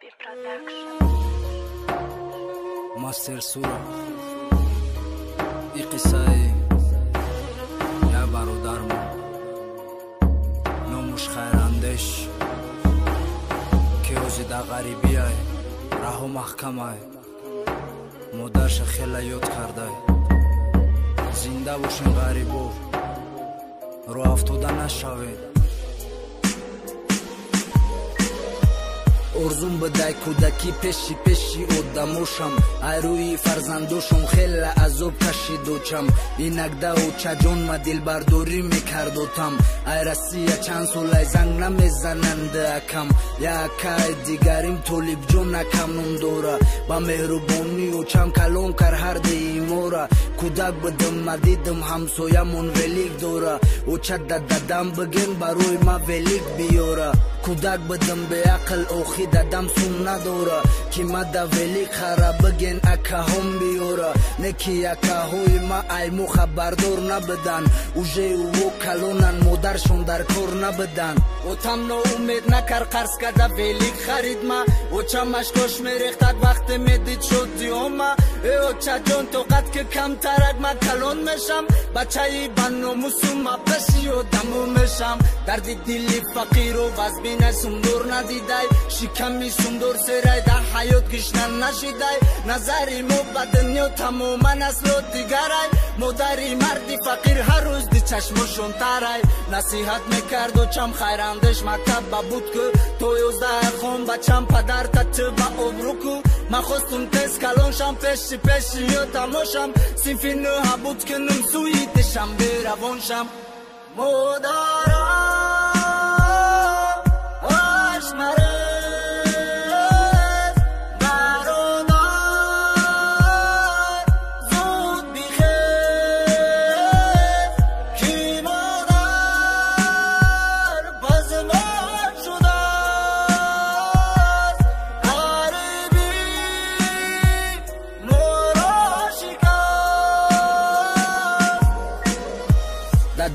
Happy Production. Master Sura ин қиссаи як бародармон номуш хайрандеш ки озида ғарибиай раҳо маҳкамай модарша хела ёд кардай зинда бошен ғарибо роҳ афтода нашавед орзум бидай кӯдаки пеши пеши одамошам ай рӯи фарзандошам хела азоб кашидочам инакдао чаҷонма дилбардорӣ мекардотам ай расия чанд солай занг намезананда акам якай дигарим толибҷон акам ном дора ба меҳрубонию чам калон кар ҳардеи мора кӯдак бидим мадидим ҳамсоямон велик дора оча дададам биген барои ма велик биёра кӯдак бидим беақл охи дадам сум надора ки мада велик хара биген акаҳом биёра не ки акаҳои ма айму хабардор набидан ужеуво калонан модаршон дар кор набидан отам ноумед накар қарз када велик харидма очамашкош мерехтад вақте медид шодиома очаҷон тоқат ки камтарак ма калон мешам бачаи баномусума пеши одаму мешам дарди дили фақиру вазбина сумдор надидай шиками сумдор серай да ҳаёт гишна нашидай назари мо ба дунё тамоман асло дигарай модари марди фақир ҳар рӯз ди чашмошон тарай насиҳат мекарду чам хайрандеш мактаб ба буд ку то 11 хон бачам падар татӣ ба обруку ма хостум тез калоншам пеши пеши ё тамошам синфи нӯҳа буд ки нум сӯи дишам беравоншам модара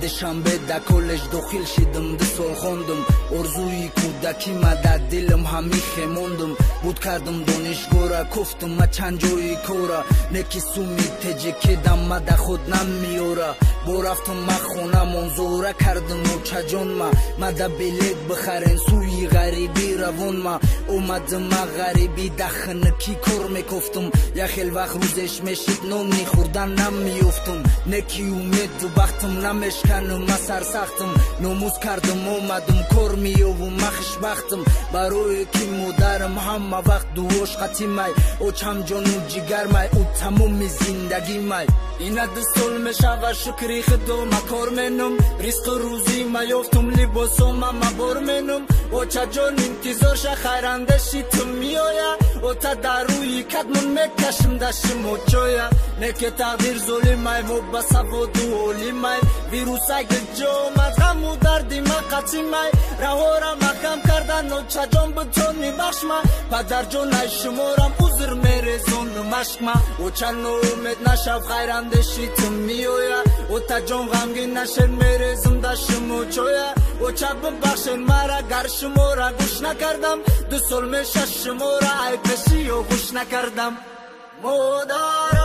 душанбе да коллеҷ дохил шидим 2 сол хондум орзуи кӯдаки ма дар дилам ҳамихе мондум буд кардым донишгора куфтум ма чанд ҷои кора не ки суми теҷи кедам ма да худ намиёра бо рафтум ма хонамон зора кардим очаҷонма ма да билет бихарен сӯи ғарибӣ равонма омадим ма ғарибӣ да хинакӣ кор мекофтум яхел вақт рӯзеш мешид нони хӯрдан намеёфтум не ки умеду бахтим намешканум ма сарсахтим номус кардим омадим кор меёвум ма хушбахтим барое ки модарим ҳама вақт дуош қатимай очам ҷону ҷигармай ӯ тамоми зиндагимай ина 2 сол мешава шукри худо ма кор менум ризқу рӯзӣ ма ёфтум либосома ма бор менум очаҷон интизорша хайрандеши ту миёя ота дар рӯи кадмон мекашим дашимо ҷоя не ки тақдир золимай мо ба саводу олимай вирусаги ҷомад ғаму дарди ма қатимай раҳора маҳкам кардан очаҷон битони бахшма падарҷон ай шуморам узр мерезону машкма оча ноумед нашав хайрандеши ту миёя отаҷон ғамгин нашед мерезим да шумо ҷоя оча бибахшед мара гар шумора гӯш накардам 2 сол меша шумора ай пеши ё гӯш накардам модара